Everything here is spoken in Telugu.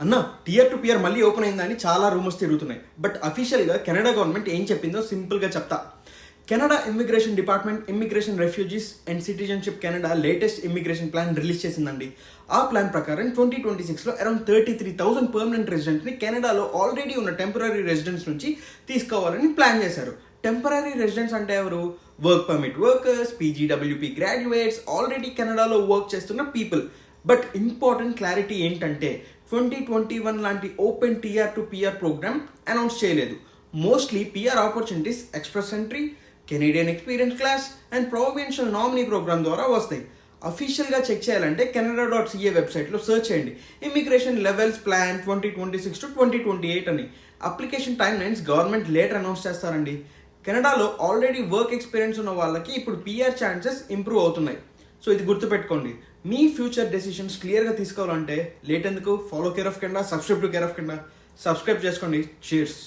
అన్న టియర్ టు పియర్ మళ్ళీ ఓపెన్ అయిందని చాలా రూమర్స్ తిరుగుతున్నాయి. బట్ అఫీషియల్గా కెనడా గవర్నమెంట్ ఏం చెప్పిందో సింపుల్గా చెప్తా. Canada immigration department immigration refugees and citizenship Canada latest immigration plan release చేసిందండి. ఆ ప్లాన్ ప్రకారం 2026లో అరౌండ్ 33,000 పర్మనెంట్ రెసిడెంట్ని కెనడాలో ఆల్రెడీ ఉన్న టెంపరీ రెసిడెంట్స్ నుంచి తీసుకోవాలని ప్లాన్ చేశారు. టెంపరీ రెసిడెంట్స్ అంటే ఎవరు? Work permit workers, PGWP graduates, already కెనడాలో వర్క్ చేస్తున్న పీపుల్. బట్ ఇంపార్టెంట్ క్లారిటీ ఏంటంటే 2021 లాంటి open TR to PR programme announce చేయలేదు. Mostly PR opportunities express entry, Canadian experience class and provincial nominee programme ద్వారా వస్తాయి. అఫీషియల్గా చెక్ చేయాలంటే canada.ca వెబ్సైట్లో సర్చ్ చేయండి ఇమిగ్రేషన్ లెవెల్స్ ప్లాన్ 2026 to 2028 అని. Application time lines government later announce చేస్తారండి. కెనడాలో ఆల్రెడీ వర్క్ ఎక్స్పీరియన్స్ ఉన్న వాళ్ళకి ఇప్పుడు పిఆర్ ఛాన్సెస్ ఇంప్రూవ్ అవుతున్నాయి. సో ఇది గుర్తుపెట్టుకోండి. మీ ఫ్యూచర్ డెసిషన్స్ క్లియర్గా తీసుకోవాలంటే లేట్ ఎందుకు? Follow care of Canada, subscribe to care of Canada, subscribe చేసుకోండి. చీర్స్.